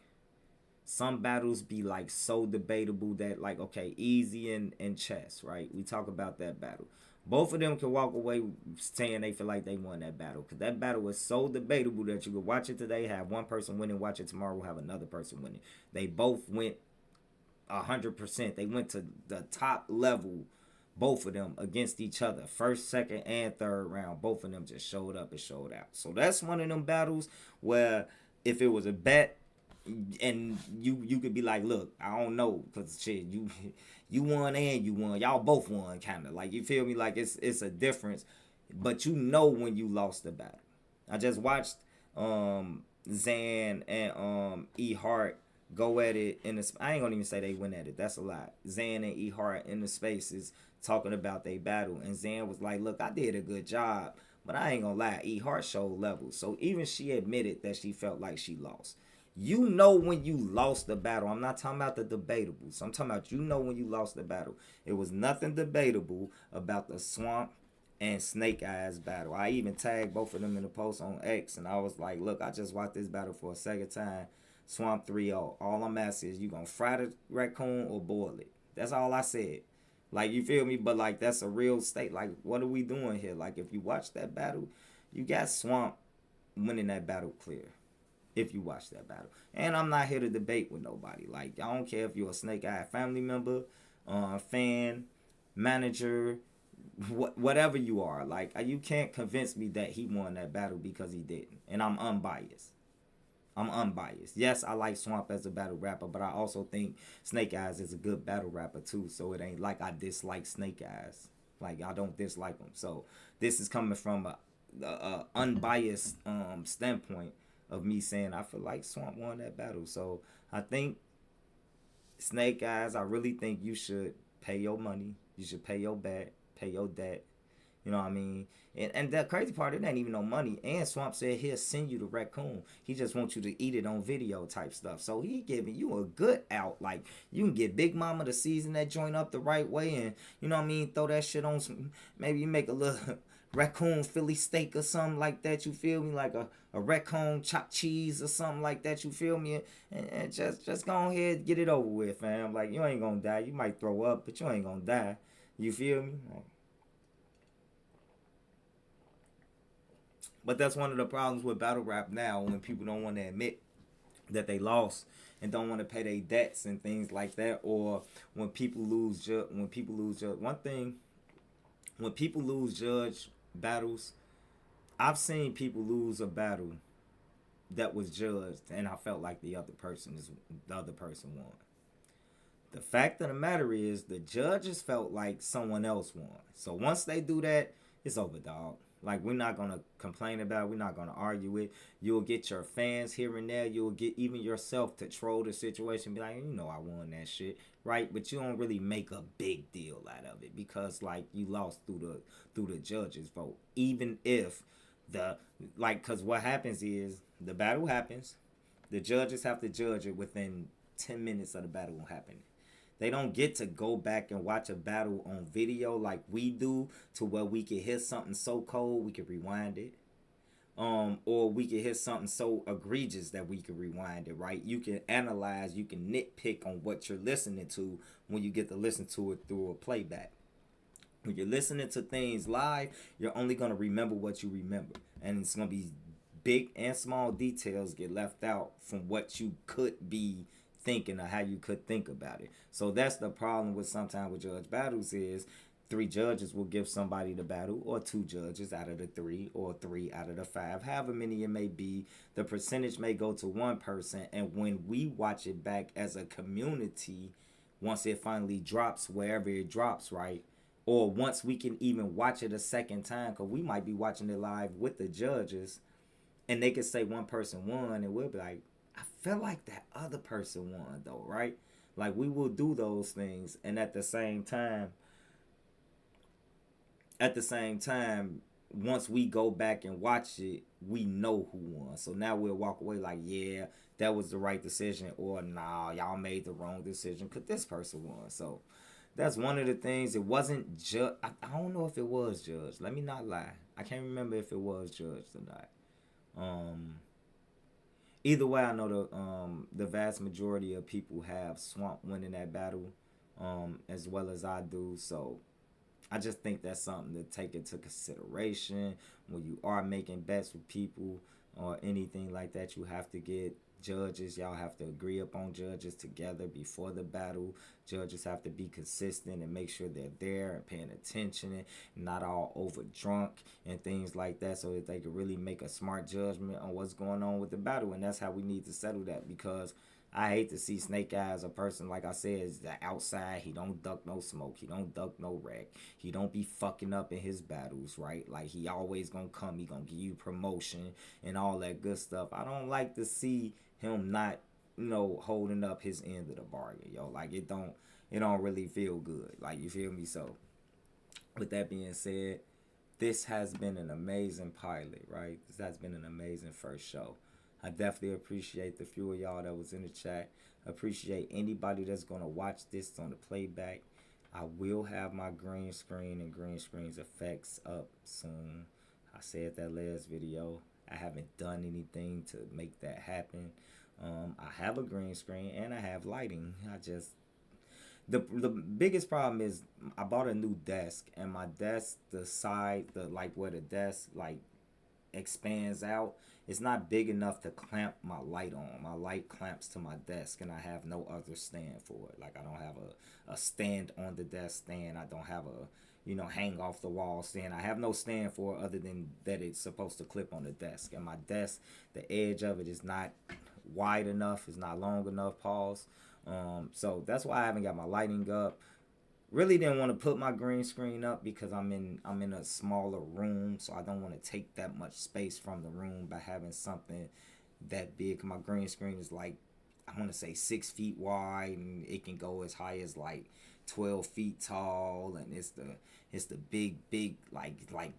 Some battles be like so debatable that, like, okay, Easy and Chess, right? We talk about that battle. Both of them can walk away saying they feel like they won that battle because that battle was so debatable that you could watch it today, have one person winning, watch it tomorrow, we'll have another person winning. They both went 100%. They went to the top level, both of them, against each other. First, second, and third round, both of them just showed up and showed out. So that's one of them battles where if it was a bet and you could be like, look, I don't know, because shit, you won and you won. Y'all both won, kind of. Like, you feel me? Like, it's a difference. But you know when you lost the battle. I just watched Zan and E Hart go at it in the. I ain't gonna even say they went at it. That's a lot. Zan and E Hart in the spaces talking about their battle, and Zan was like, "Look, I did a good job, but I ain't gonna lie. E Hart showed levels." So even she admitted that she felt like she lost. You know when you lost the battle. I'm not talking about the debatables. I'm talking about, you know, when you lost the battle. It was nothing debatable about the Swamp and Snake Eyes battle. I even tagged both of them in the post on X, and I was like, look, I just watched this battle for a second time. Swamp 3-0. All I'm asking is, you gonna fry the raccoon or boil it? That's all I said. Like, you feel me? But, like, that's a real state. Like, what are we doing here? Like, if you watch that battle, you got Swamp winning that battle clear. If you watch that battle. And I'm not here to debate with nobody. Like, I don't care if you're a Snake Eye family member, fan, manager, whatever you are, like you can't convince me that he won that battle because he didn't. And I'm unbiased. I'm unbiased. Yes, I like Swamp as a battle rapper, but I also think Snake Eyes is a good battle rapper too. So it ain't like I dislike Snake Eyes. Like I don't dislike him. So this is coming from a unbiased standpoint of me saying I feel like Swamp won that battle. So I think Snake Eyes, I really think you should pay your money. You should pay your bet, pay your debt. You know what I mean? And the crazy part, it ain't even no money. And Swamp said he'll send you the raccoon. He just wants you to eat it on video type stuff. So he giving you a good out. Like, you can get Big Mama to season that joint up the right way and, you know what I mean, throw that shit on some, maybe you make a little raccoon Philly steak or something like that, you feel me? Like a raccoon chopped cheese or something like that, you feel me? And just go ahead and get it over with, fam. Like, you ain't gonna die. You might throw up, but you ain't gonna die. You feel me? But that's one of the problems with battle rap now when people don't want to admit that they lost and don't want to pay their debts and things like that, or when people lose one thing, when people lose judge battles, I've seen people lose a battle that was judged and I felt like the other person won. The fact of the matter is the judges felt like someone else won. So once they do that, it's over, dog. Like, we're not gonna complain about it. We're not gonna argue it. You'll get your fans here and there. You'll get even yourself to troll the situation, be like, you know, I won that shit, right? But you don't really make a big deal out of it because, like, you lost through the judges' vote. Even if because what happens is the battle happens, the judges have to judge it within 10 minutes of the battle happening. They don't get to go back and watch a battle on video like we do, to where we can hear something so cold we can rewind it. Or we can hear something so egregious that we can rewind it, right? You can analyze, you can nitpick on what you're listening to when you get to listen to it through a playback. When you're listening to things live, you're only going to remember what you remember. And it's going to be big and small details get left out from what you could be thinking or how you could think about it. So that's the problem with sometimes with judge battles is 3 judges will give somebody the battle, or 2 judges out of the 3, or 3 out of the 5, however many it may be. The percentage may go to one person, and when we watch it back as a community, once it finally drops wherever it drops, right? Or once we can even watch it a second time, because we might be watching it live with the judges, and they could say one person won, and we'll be like, I feel like that other person won though, right? Like, we will do those things, and at the same time, once we go back and watch it, we know who won. So now we'll walk away like, yeah, that was the right decision, or nah, y'all made the wrong decision because this person won. So that's one of the things. It wasn't judged. I don't know if it was judged. Let me not lie. I can't remember if it was judged or not. Either way, I know the vast majority of people have Swamp winning that battle, as well as I do. So I just think that's something to take into consideration when you are making bets with people or anything like that. You have to get judges. Y'all have to agree upon judges together before the battle. Judges have to be consistent and make sure they're there and paying attention and not all over drunk and things like that, so that they can really make a smart judgment on what's going on with the battle. And that's how we need to settle that, because I hate to see Snake Eyes, a person, like I said, is the outside. He don't duck no smoke. He don't duck no wreck. He don't be fucking up in his battles, right? Like, he always gonna come. He gonna give you promotion and all that good stuff. I don't like to see him not, holding up his end of the bargain, yo. Like, it don't really feel good. Like, you feel me? So, with that being said, this has been an amazing pilot, right? This has been an amazing first show. I definitely appreciate the few of y'all that was in the chat. Appreciate anybody that's going to watch this on the playback. I will have my green screen and green screens effects up soon. I said that last video. I haven't done anything to make that happen. I have a green screen and I have lighting. The biggest problem is I bought a new desk, and my desk, the side, where the desk expands out, it's not big enough to clamp my light on. My light clamps to my desk, and I have no other stand for it. Like, I don't have a stand on the desk stand. I don't have hang off the wall stand. I have no stand for it other than that it's supposed to clip on the desk. And my desk, the edge of it is not wide enough, it's not long enough, pause. So that's why I haven't got my lighting up. Really didn't want to put my green screen up because I'm in a smaller room, so I don't want to take that much space from the room by having something that big. My green screen is like, I want to say 6 feet wide, and it can go as high as like 12 feet tall, and it's the big like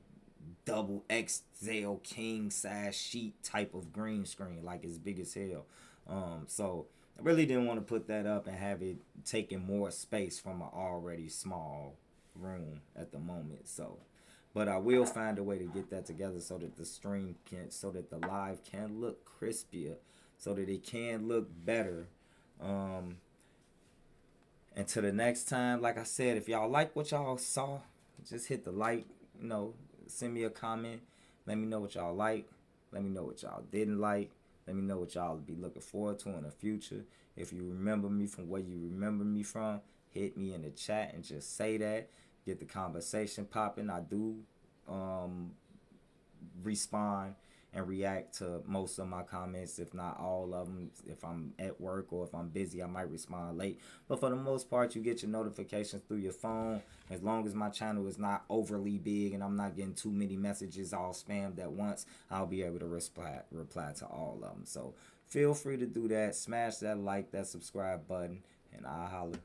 double XL king size sheet type of green screen, like it's big as hell. So I really didn't want to put that up and have it taking more space from an already small room at the moment. So, but I will find a way to get that together so that the stream can, so that the live can look crispier, so that it can look better. Um, Until the next time, like I said, if y'all like what y'all saw, just hit the like, send me a comment. Let me know what y'all like. Let me know what y'all didn't like. Let me know what y'all be looking forward to in the future. If you remember me from where you remember me from, hit me in the chat and just say that. Get the conversation popping. I do respond and react to most of my comments, if not all of them. If I'm at work or if I'm busy, I might respond late. But for the most part, you get your notifications through your phone. As long as my channel is not overly big and I'm not getting too many messages all spammed at once, I'll be able to reply to all of them. So feel free to do that. Smash that like, that subscribe button, and I'll holler.